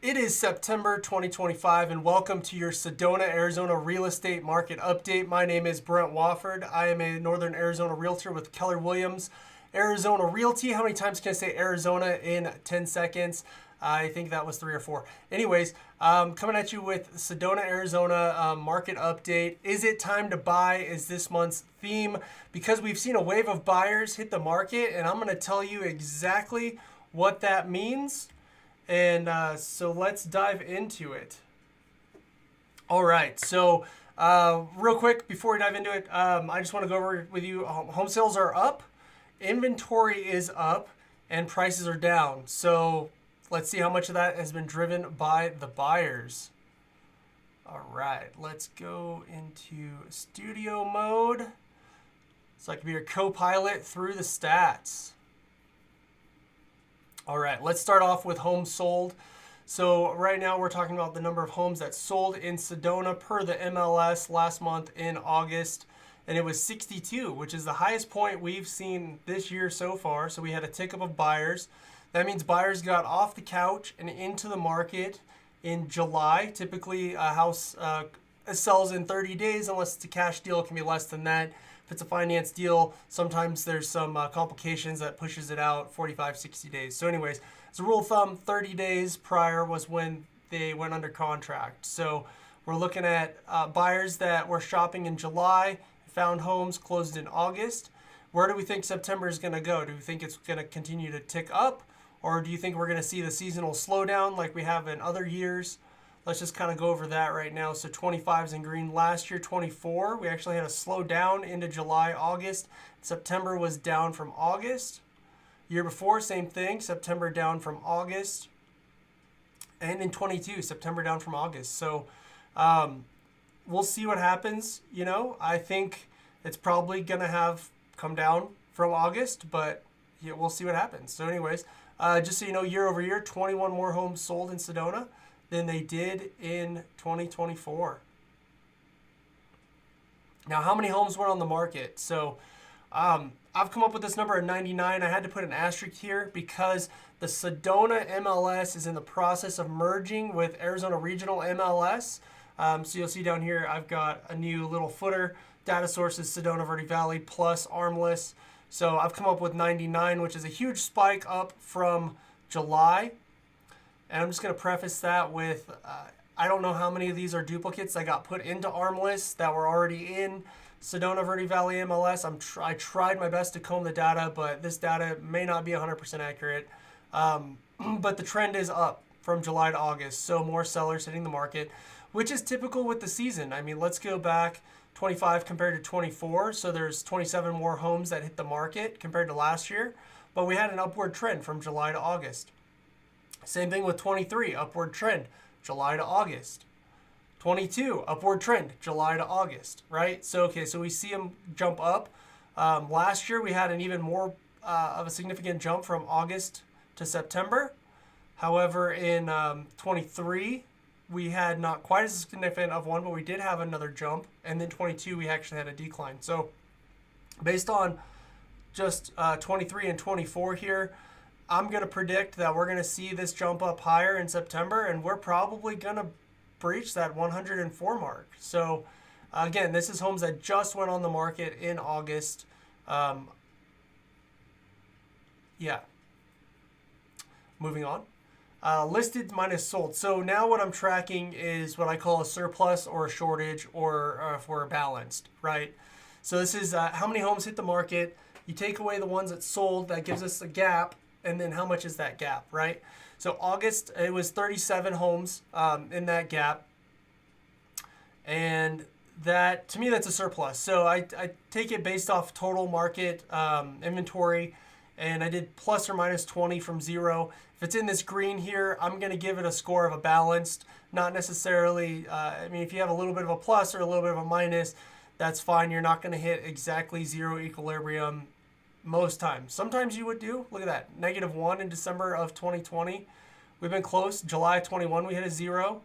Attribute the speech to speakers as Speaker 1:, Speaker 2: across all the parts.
Speaker 1: It is September 2025 and welcome to your Sedona, Arizona real estate market update. My name is Brent Wofford. I am a Northern Arizona Realtor with Keller Williams, Arizona Realty. How many times can I say Arizona in 10 seconds? I think that was 3 or 4. Anyways, coming at you with Sedona, Arizona market update. Is it time to buy is this month's theme because we've seen a wave of buyers hit the market, and I'm going to tell you exactly what that means. And so let's dive into it. All right, so real quick before we dive into it, I just want to go over with you. Home sales are up, inventory is up, and prices are down. So let's see how much of that has been driven by the buyers. All right, let's go into studio mode so I can be your co-pilot through the stats. All right, let's start off with homes sold. So right now we're talking about the number of homes that sold in Sedona per the MLS last month in August, and it was 62, which is the highest point we've seen this year so far. So we had a tick up of buyers. That means buyers got off the couch and into the market in July. Typically a house sells in 30 days unless it's a cash deal. It can be less than that. If it's a finance deal, sometimes there's some complications that pushes it out 45, 60 days. So anyways, as a rule of thumb, 30 days prior was when they went under contract. So we're looking at buyers that were shopping in July, found homes, closed in August. Where do we think September is going to go? Do we think it's going to continue to tick up? Or do you think we're going to see the seasonal slowdown like we have in other years? Let's just kind of go over that right now. So 25's in green. Last year, 24, we actually had a slow down into July, August. September was down from August. Year before, same thing. September down from August. And in 22, September down from August. So we'll see what happens. You know, I think it's probably going to come down from August, but yeah, we'll see what happens. So anyways, just so you know, year over year, 21 more homes sold in Sedona than they did in 2024. Now, how many homes went on the market? So I've come up with this number of 99. I had to put an asterisk here because the Sedona MLS is in the process of merging with Arizona Regional MLS. So you'll see down here, I've got a new little footer. Data sources, Sedona Verde Valley plus Armless. So I've come up with 99, which is a huge spike up from July. And I'm just going to preface that with, I don't know how many of these are duplicates that got put into Armless that were already in Sedona Verde Valley MLS. I tried my best to comb the data, but this data may not be 100% accurate. But the trend is up from July to August, so more sellers hitting the market, which is typical with the season. I mean, let's go back 25 compared to 24, so there's 27 more homes that hit the market compared to last year, but we had an upward trend from July to August. Same thing with 23, upward trend, July to August. 22, upward trend, July to August, right? So, okay, so we see them jump up. Last year, we had an even more of a significant jump from August to September. However, in 23, we had not quite as significant of one, but we did have another jump. And then 22, we actually had a decline. So based on just 23 and 24 here, I'm going to predict that we're going to see this jump up higher in September, and we're probably going to breach that 104 mark. So again, this is homes that just went on the market in August. Yeah. Moving on. Listed minus sold. So now what I'm tracking is what I call a surplus or a shortage, or if we're balanced, right? So this is how many homes hit the market. You take away the ones that sold, that gives us a gap. And then how much is that gap, right? So August, it was 37 homes in that gap. And that, to me, that's a surplus. So I take it based off total market inventory, and I did plus or minus 20 from 0. If it's in this green here, I'm going to give it a score of a balanced, not necessarily, I mean, if you have a little bit of a plus or a little bit of a minus, that's fine. You're not going to hit exactly 0 equilibrium most times. Sometimes you would do, look at that, -1 in December of 2020. We've been close. July 21, we hit a 0.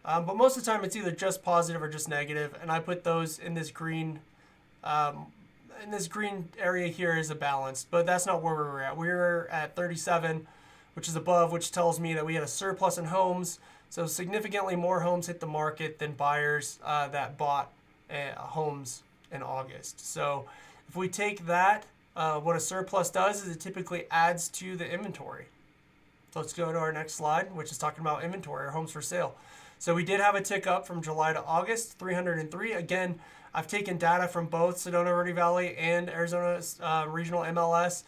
Speaker 1: But most of the time, it's either just positive or just negative. And I put those in this green area here as a balance. But that's not where we were at. We were at 37 which is above, which tells me that we had a surplus in homes. So significantly more homes hit the market than buyers that bought homes in August. So if we take that, what a surplus does is it typically adds to the inventory. So let's go to our next slide, which is talking about inventory or homes for sale. So we did have a tick up from July to August, 303. Again, I've taken data from both Sedona Verde Valley and Arizona Regional MLS.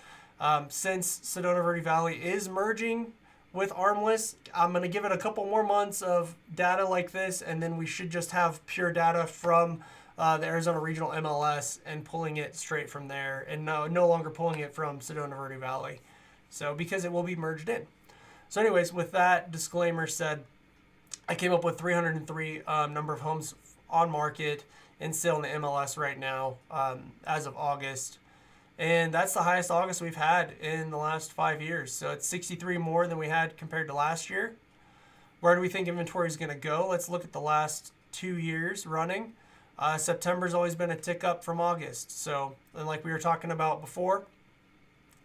Speaker 1: Since Sedona Verde Valley is merging with Armless, I'm going to give it a couple more months of data like this, and then we should just have pure data from the Arizona Regional MLS and pulling it straight from there, and no longer pulling it from Sedona Verde Valley. So because it will be merged in. So anyways, with that disclaimer said, I came up with 303 number of homes on market and sale in the MLS right now as of August. And that's the highest August we've had in the last 5 years. So it's 63 more than we had compared to last year. Where do we think inventory is going to go? Let's look at the last 2 years running. September's always been a tick up from August. So, and like we were talking about before,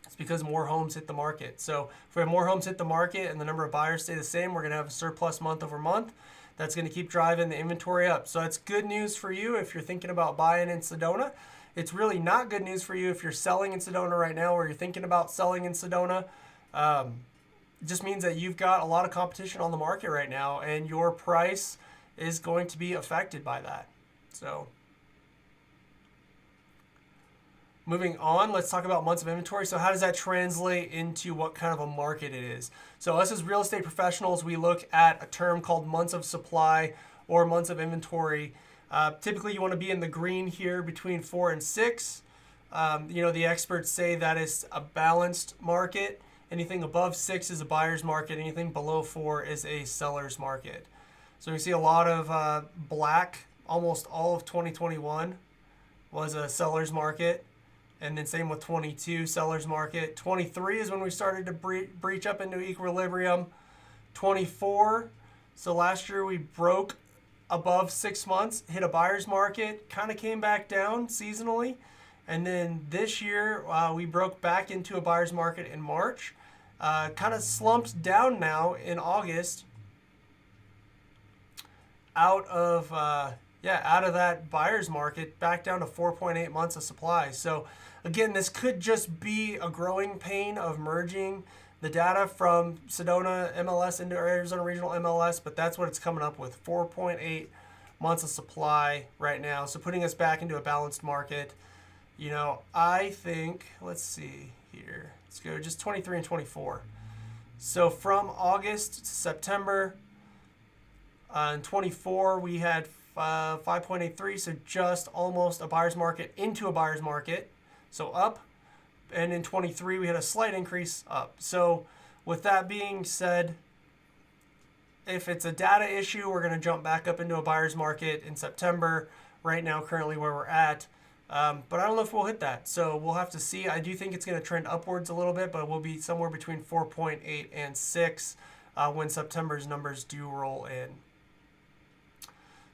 Speaker 1: it's because more homes hit the market. So if we have more homes hit the market and the number of buyers stay the same, we're going to have a surplus month over month. That's going to keep driving the inventory up. So that's good news for you if you're thinking about buying in Sedona. It's really not good news for you if you're selling in Sedona right now or you're thinking about selling in Sedona. It just means that you've got a lot of competition on the market right now and your price is going to be affected by that. So moving on, let's talk about months of inventory. So how does that translate into what kind of a market it is? So us as real estate professionals, we look at a term called months of supply or months of inventory. Typically, you want to be in the green here between 4 and 6. The experts say that is a balanced market. Anything above 6 is a buyer's market. Anything below 4 is a seller's market. So we see a lot of black. Almost all of 2021 was a seller's market. And then same with 22, seller's market. 23 is when we started to breach up into equilibrium. 24, so last year we broke above 6 months, hit a buyer's market, kind of came back down seasonally. And then this year we broke back into a buyer's market in March. Kind of slumped down now in August out of that buyer's market back down to 4.8 months of supply. So again, this could just be a growing pain of merging the data from Sedona MLS into Arizona Regional MLS, but that's what it's coming up with, 4.8 months of supply right now. So putting us back into a balanced market. I think, let's see here. Let's go just 23 and 24. So from August to September, in 24, we had 5.83, so just almost a buyer's market into a buyer's market, so up. And in 23, we had a slight increase up. So with that being said, if it's a data issue, we're going to jump back up into a buyer's market in September, right now currently where we're at. But I don't know if we'll hit that. So we'll have to see. I do think it's going to trend upwards a little bit, but we'll be somewhere between 4.8 and 6 when September's numbers do roll in.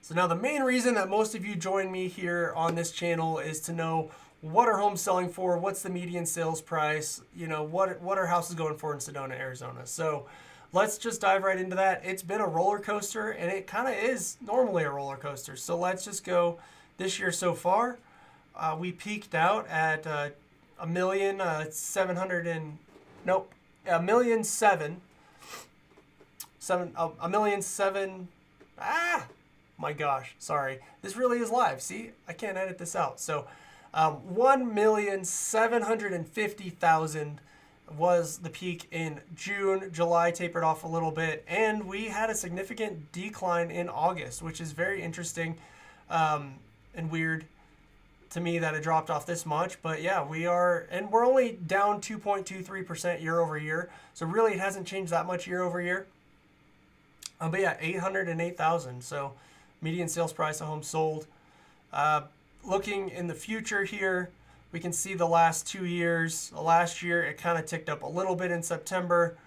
Speaker 1: So now the main reason that most of you join me here on this channel is to know what are homes selling for, what's the median sales price, what are houses going for in Sedona, Arizona. So let's just dive right into that. It's been a roller coaster, and it kind of is normally a roller coaster. So let's just go this year so far. We peaked out at a million seven. My gosh, sorry. This really is live. See, I can't edit this out. So 1,750,000 was the peak in June. July tapered off a little bit, and we had a significant decline in August, which is very interesting and weird to me that it dropped off this much. But yeah, we're only down 2.23% year over year. So really it hasn't changed that much year over year. But yeah, 808,000. So median sales price of home sold. Looking in the future here, we can see the last 2 years. Last year, it kind of ticked up a little bit in September,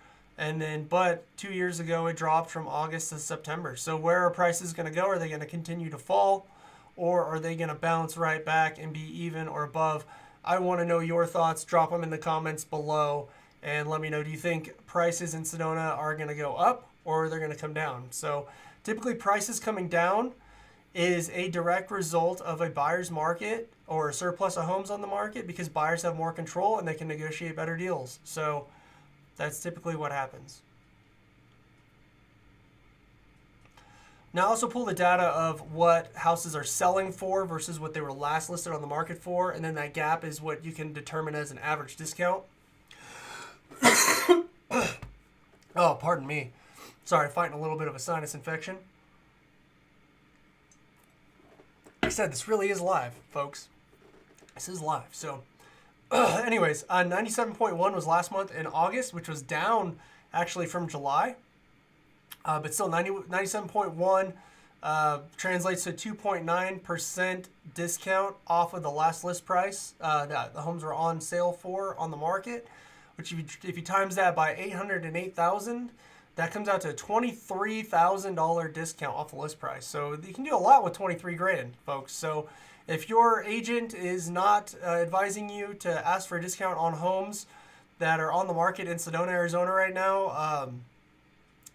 Speaker 1: but 2 years ago, it dropped from August to September. So where are prices going to go? Are they going to continue to fall, or are they going to bounce right back and be even or above? I want to know your thoughts. Drop them in the comments below. and let me know, do you think prices in Sedona are going to go up or they're going to come down? So typically prices coming down is a direct result of a buyer's market or a surplus of homes on the market, because buyers have more control and they can negotiate better deals. So that's typically what happens. Now I also pull the data of what houses are selling for versus what they were last listed on the market for, and then that gap is what you can determine as an average discount. Oh, pardon me. Sorry, fighting a little bit of a sinus infection. Like I said, this really is live, folks. This is live. So, anyways, 97.1 was last month in August, which was down actually from July. But still, 97.1 translates to 2.9% discount off of the last list price that the homes were on sale for on the market. Which, if you times that by 808,000, that comes out to a $23,000 discount off the list price. So you can do a lot with 23 grand, folks. So if your agent is not advising you to ask for a discount on homes that are on the market in Sedona, Arizona right now,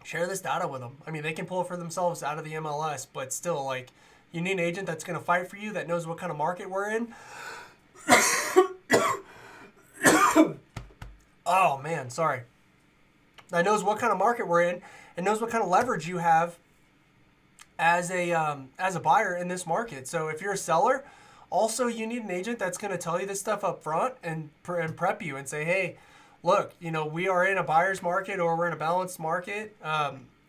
Speaker 1: share this data with them. I mean, they can pull it for themselves out of the MLS, but still, like, you need an agent that's going to fight for you, that knows what kind of market we're in. Oh, man, sorry. That knows what kind of market we're in and knows what kind of leverage you have as a buyer in this market. So if you're a seller, also you need an agent that's going to tell you this stuff up front and prep you and say, hey, look, you know, we are in a buyer's market or we're in a balanced market,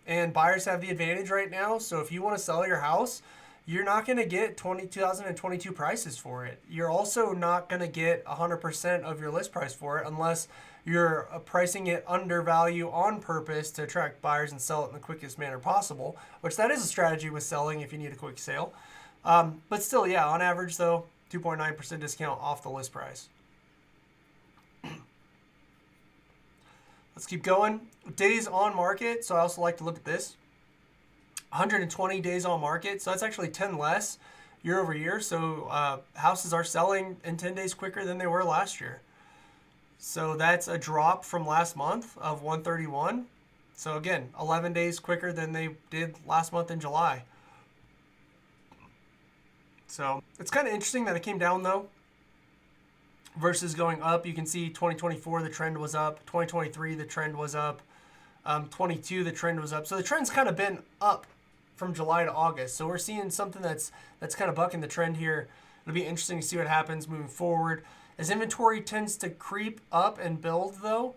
Speaker 1: and buyers have the advantage right now. So if you want to sell your house, you're not going to get 2022 prices for it. You're also not going to get 100% of your list price for it unless you're pricing it under value on purpose to attract buyers and sell it in the quickest manner possible, which that is a strategy with selling if you need a quick sale. But still, yeah, on average, though, 2.9% discount off the list price. Let's keep going. Days on market. So I also like to look at this. 120 days on market. So that's actually 10 less year over year. So houses are selling in 10 days quicker than they were last year. So that's a drop from last month of 131. So again, 11 days quicker than they did last month in July. So it's kind of interesting that it came down though versus going up. You can see 2024, the trend was up. 2023, the trend was up. 22, the trend was up. So the trend's kind of been up from July to August. So we're seeing something that's kind of bucking the trend here. It'll be interesting to see what happens moving forward. As inventory tends to creep up and build, though,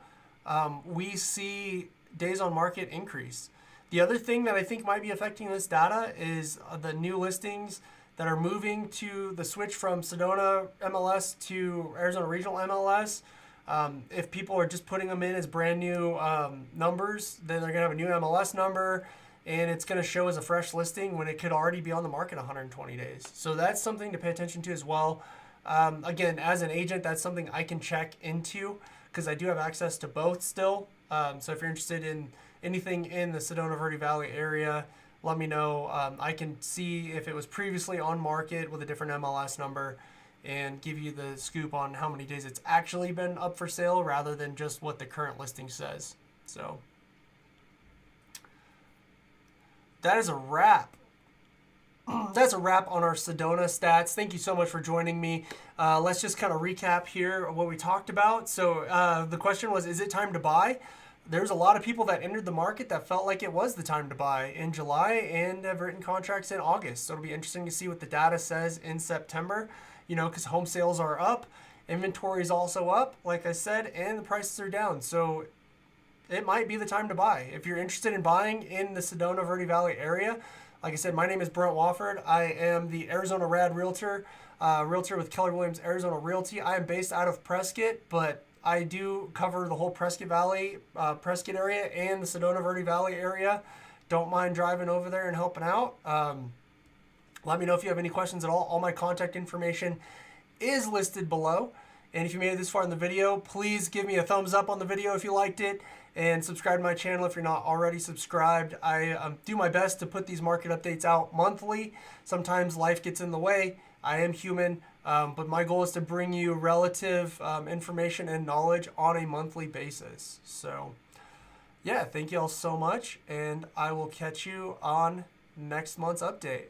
Speaker 1: we see days on market increase. The other thing that I think might be affecting this data is the new listings that are moving to the switch from Sedona MLS to Arizona Regional MLS. If people are just putting them in as brand new numbers, then they're going to have a new MLS number, and it's going to show as a fresh listing when it could already be on the market 120 days. So that's something to pay attention to as well. Again, as an agent, that's something I can check into because I do have access to both still. So if you're interested in anything in the Sedona Verde Valley area, let me know. I can see if it was previously on market with a different MLS number and give you the scoop on how many days it's actually been up for sale rather than just what the current listing says. So that is a wrap. That's a wrap on our Sedona stats. Thank you so much for joining me. Let's just kind of recap here what we talked about. So the question was, is it time to buy? There's a lot of people that entered the market that felt like it was the time to buy in July and have written contracts in August. So it'll be interesting to see what the data says in September, you know, because home sales are up, inventory is also up, like I said, and the prices are down. So it might be the time to buy. If you're interested in buying in the Sedona Verde Valley area, like I said, my name is Brent Wofford. I am the Arizona Rad Realtor, Realtor with Keller Williams Arizona Realty. I am based out of Prescott, but I do cover the whole Prescott Valley, Prescott area and the Sedona Verde Valley area. Don't mind driving over there and helping out. Let me know if you have any questions at all. All my contact information is listed below. And if you made it this far in the video, please give me a thumbs up on the video if you liked it. And subscribe to my channel if you're not already subscribed. I do my best to put these market updates out monthly. Sometimes life gets in the way. I am human. But my goal is to bring you relative information and knowledge on a monthly basis. So, yeah, thank you all so much, and I will catch you on next month's update.